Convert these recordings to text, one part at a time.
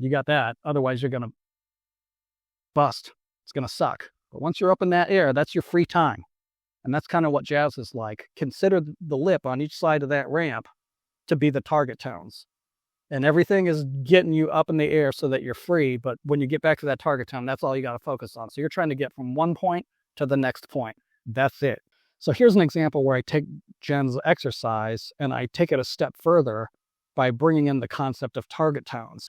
You got that. Otherwise, you're going to bust. It's going to suck. But once you're up in that air, that's your free time. And that's kind of what jazz is like. Consider the lip on each side of that ramp to be the target tones. And everything is getting you up in the air so that you're free. But when you get back to that target tone, that's all you got to focus on. So you're trying to get from one point to the next point. That's it. So here's an example where I take Jen's exercise and I take it a step further by bringing in the concept of target tones.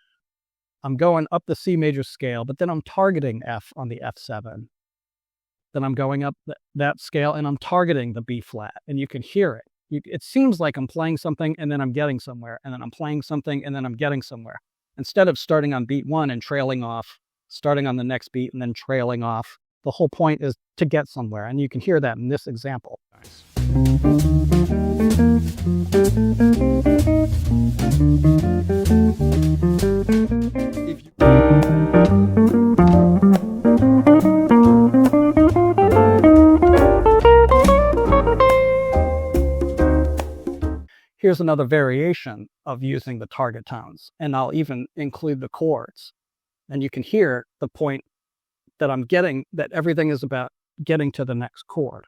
I'm going up the C major scale, but then I'm targeting F on the F7. Then I'm going up that scale and I'm targeting the B flat, and you can hear it. It seems like I'm playing something and then I'm getting somewhere, and then I'm playing something and then I'm getting somewhere. Instead of starting on beat 1 and trailing off, starting on the next beat and then trailing off, the whole point is to get somewhere, and you can hear that in this example. Nice. Here's another variation of using the target tones, and I'll even include the chords. And you can hear the point that I'm getting, that everything is about getting to the next chord.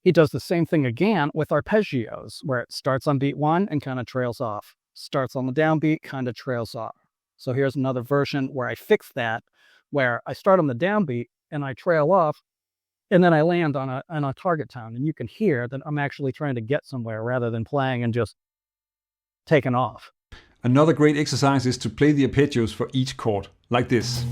He does the same thing again with arpeggios, where it starts on beat 1 and kind of trails off. Starts on the downbeat, kind of trails off. So here's another version where I fix that, where I start on the downbeat and I trail off, and then I land on a target tone. And you can hear that I'm actually trying to get somewhere rather than playing and just taking off. Another great exercise is to play the arpeggios for each chord, like this.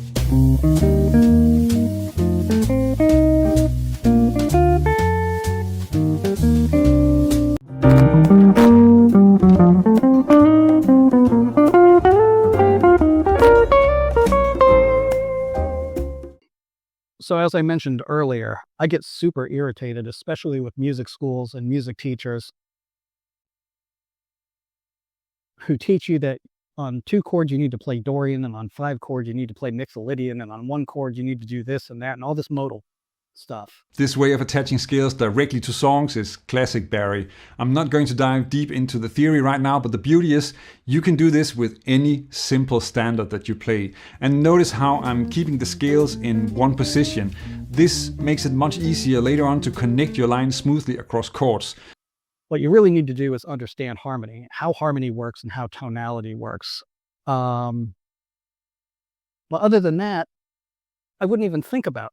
So as I mentioned earlier, I get super irritated, especially with music schools and music teachers who teach you that on 2 chords you need to play Dorian, and on 5 chords you need to play Mixolydian, and on 1 chord you need to do this and that, and all this modal stuff. This way of attaching scales directly to songs is classic Barry. I'm not going to dive deep into the theory right now, but the beauty is you can do this with any simple standard that you play. And notice how I'm keeping the scales in one position. This makes it much easier later on to connect your lines smoothly across chords. What you really need to do is understand harmony, how harmony works and how tonality works. Well, other than that, I wouldn't even think about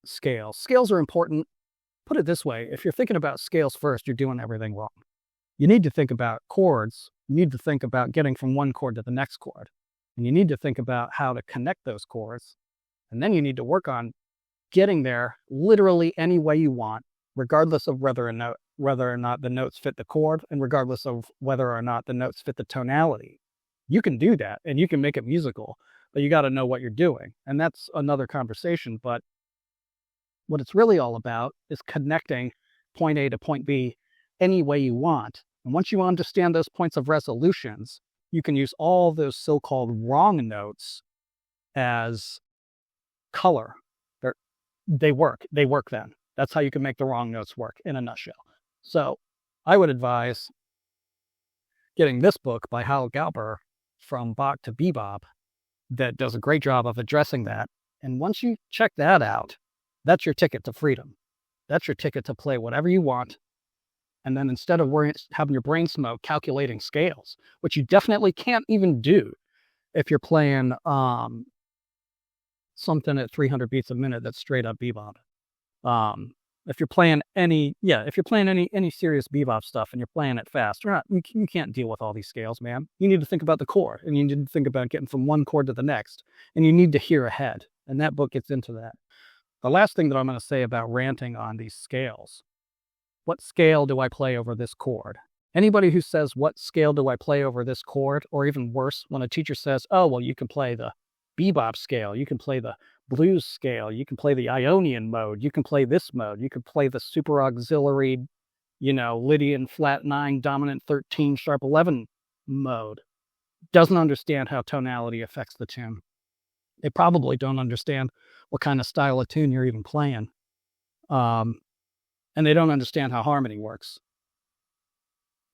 scales. Scales are important. Put it this way, if you're thinking about scales first, you're doing everything wrong. You need to think about chords. You need to think about getting from one chord to the next chord. And you need to think about how to connect those chords. And then you need to work on getting there literally any way you want, regardless of whether or not the notes fit the chord, and regardless of whether or not the notes fit the tonality. You can do that and you can make it musical, but you got to know what you're doing. And that's another conversation. But what it's really all about is connecting point A to point B any way you want. And once you understand those points of resolutions, you can use all those so-called wrong notes as color. They work then. That's how you can make the wrong notes work in a nutshell. So I would advise getting this book by Hal Galper, From Bach to Bebop, that does a great job of addressing that. And once you check that out, that's your ticket to freedom. That's your ticket to play whatever you want. And then instead of having your brain smoke calculating scales, which you definitely can't even do if you're playing something at 300 beats a minute that's straight up bebop. If you're playing any serious bebop stuff and you're playing it fast, you can't deal with all these scales, man. You need to think about the chord, and you need to think about getting from one chord to the next, and you need to hear ahead. And that book gets into that. The last thing that I'm going to say about ranting on these scales, what scale do I play over this chord? Anybody who says, what scale do I play over this chord? Or even worse, when a teacher says, oh, well, you can play the bebop scale, you can play the blues scale, you can play the Ionian mode, you can play this mode, you can play the super auxiliary, Lydian flat 9, dominant 13, sharp 11 mode. Doesn't understand how tonality affects the tune. They probably don't understand what kind of style of tune you're even playing. And they don't understand how harmony works.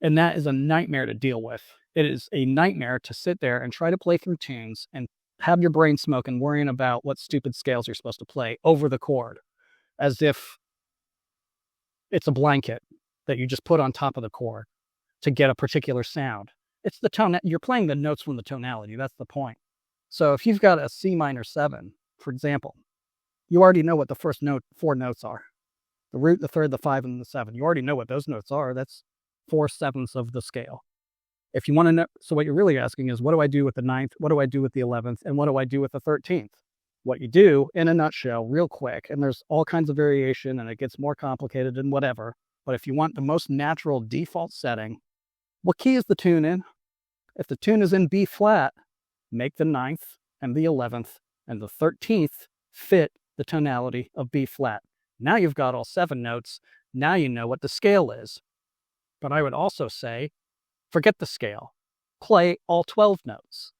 And that is a nightmare to deal with. It is a nightmare to sit there and try to play through tunes and have your brain smoking, worrying about what stupid scales you're supposed to play over the chord, as if it's a blanket that you just put on top of the chord to get a particular sound. It's the tone. You're playing the notes from the tonality. That's the point. So if you've got a C minor 7, for example, you already know what the first 4 notes are. The root, the third, the 5, and the 7. You already know what those notes are. That's 4/7 of the scale. If you want to know, so what you're really asking is, what do I do with the 9th? What do I do with the 11th? And what do I do with the 13th? What you do, in a nutshell, real quick, and there's all kinds of variation, and it gets more complicated and whatever, but if you want the most natural default setting, what key is the tune in? If the tune is in B flat, make the 9th and the 11th and the 13th fit the tonality of B flat. Now you've got all 7 notes. Now you know what the scale is. But I would also say, forget the scale. Play all 12 notes.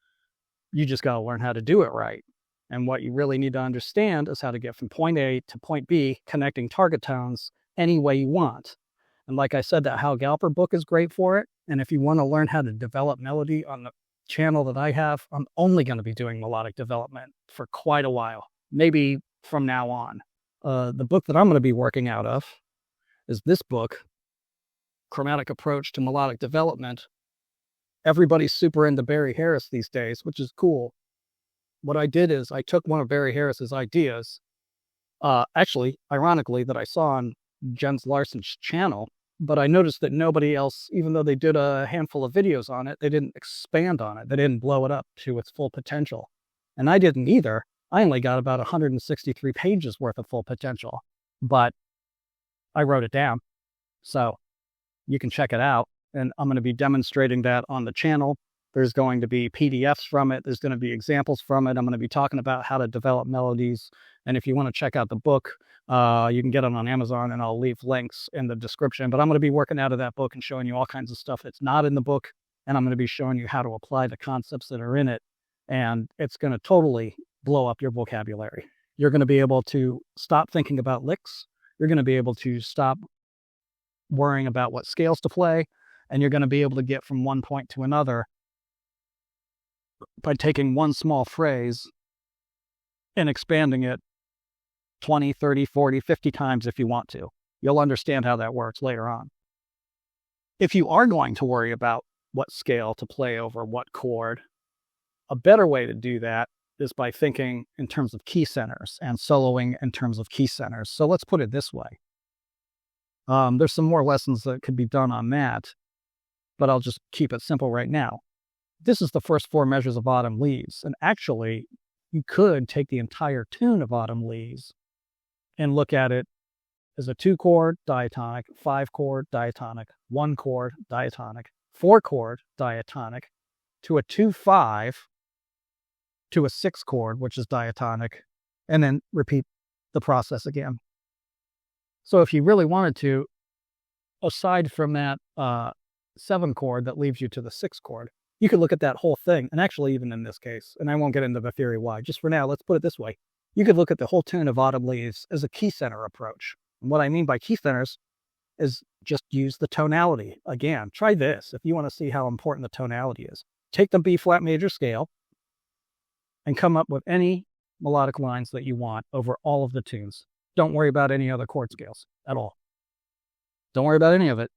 You just got to learn how to do it right. And what you really need to understand is how to get from point A to point B, connecting target tones any way you want. And like I said, that Hal Galper book is great for it. And if you want to learn how to develop melody on the channel that I have, I'm only going to be doing melodic development for quite a while, maybe from now on. The book that I'm going to be working out of is this book, Chromatic Approach to Melodic Development. Everybody's super into Barry Harris these days, which is cool. What I did is I took one of Barry Harris's ideas, actually, ironically, that I saw on Jens Larsen's channel, but I noticed that nobody else, even though they did a handful of videos on it, they didn't expand on it. They didn't blow it up to its full potential. And I didn't either. I only got about 163 pages worth of full potential, but I wrote it down. So you can check it out. And I'm going to be demonstrating that on the channel. There's going to be PDFs from it. There's going to be examples from it. I'm going to be talking about how to develop melodies. And if you want to check out the book, you can get it on Amazon, and I'll leave links in the description. But I'm going to be working out of that book and showing you all kinds of stuff that's not in the book. And I'm going to be showing you how to apply the concepts that are in it. And it's going to totally blow up your vocabulary. You're going to be able to stop thinking about licks. You're going to be able to stop worrying about what scales to play. And you're going to be able to get from one point to another by taking one small phrase and expanding it 20, 30, 40, 50 times if you want to. You'll understand how that works later on. If you are going to worry about what scale to play over what chord, a better way to do that is by thinking in terms of key centers and soloing in terms of key centers. So let's put it this way. There's some more lessons that could be done on that, but I'll just keep it simple right now. This is the first 4 measures of Autumn Leaves. And actually, you could take the entire tune of Autumn Leaves and look at it as a 2-chord diatonic, 5-chord diatonic, 1-chord diatonic, 4-chord diatonic, to a 2-5, to a 6-chord, which is diatonic, and then repeat the process again. So if you really wanted to, aside from that 7-chord that leaves you to the 6-chord, you could look at that whole thing, and actually even in this case, and I won't get into the theory why, just for now, let's put it this way. You could look at the whole tune of Autumn Leaves as a key center approach. And what I mean by key centers is just use the tonality. Again, try this if you want to see how important the tonality is. Take the B flat major scale and come up with any melodic lines that you want over all of the tunes. Don't worry about any other chord scales at all. Don't worry about any of it.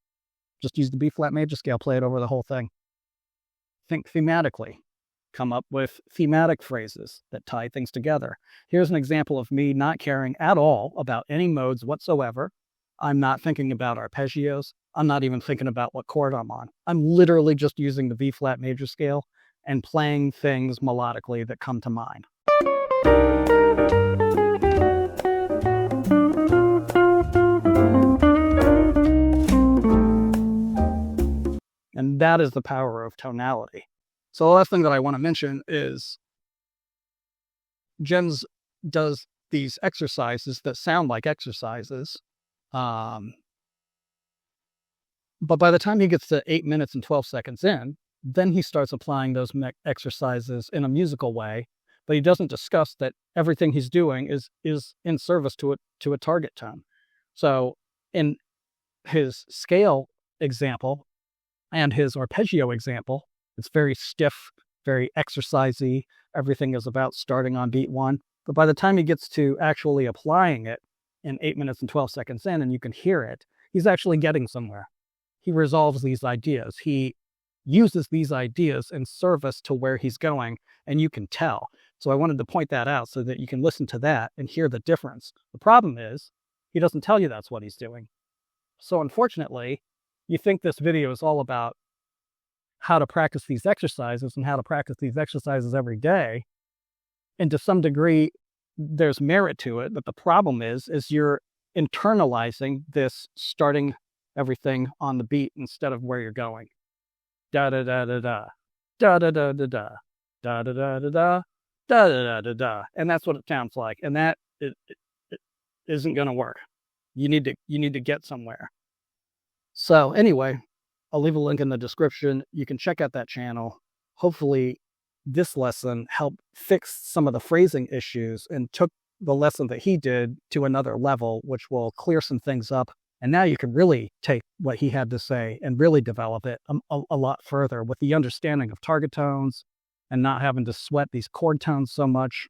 Just use the B flat major scale, play it over the whole thing. Think thematically. Come up with thematic phrases that tie things together. Here's an example of me not caring at all about any modes whatsoever. I'm not thinking about arpeggios. I'm not even thinking about what chord I'm on. I'm literally just using the B flat major scale and playing things melodically that come to mind. And that is the power of tonality. So the last thing that I want to mention is Jens does these exercises that sound like exercises. But by the time he gets to 8 minutes and 12 seconds in, then he starts applying those exercises in a musical way but he doesn't discuss that everything he's doing is in service to a target tone. So in his scale example and his arpeggio example, it's very stiff, very exercisey. Everything is about starting on beat 1. But by the time he gets to actually applying it in 8 minutes and 12 seconds in, and you can hear it, he's actually getting somewhere. He resolves these ideas. He uses these ideas in service to where he's going, and you can tell. So I wanted to point that out so that you can listen to that and hear the difference. The problem is, he doesn't tell you that's what he's doing. So unfortunately, you think this video is all about how to practice these exercises and how to practice these exercises every day. And to some degree, there's merit to it. But the problem is you're internalizing this starting everything on the beat instead of where you're going. Da da da da da, da da da da da, da da da da da, da da da da, and that's what it sounds like. And that it isn't going to work. You need to get somewhere. So anyway, I'll leave a link in the description. You can check out that channel. Hopefully, this lesson helped fix some of the phrasing issues and took the lesson that he did to another level, which will clear some things up. And now you can really take what he had to say and really develop it a lot further with the understanding of target tones and not having to sweat these chord tones so much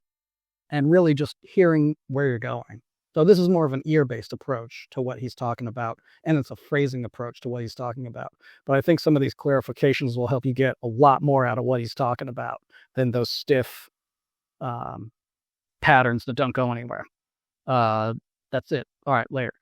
and really just hearing where you're going. So this is more of an ear-based approach to what he's talking about, and it's a phrasing approach to what he's talking about. But I think some of these clarifications will help you get a lot more out of what he's talking about than those stiff patterns that don't go anywhere. That's it. All right, later.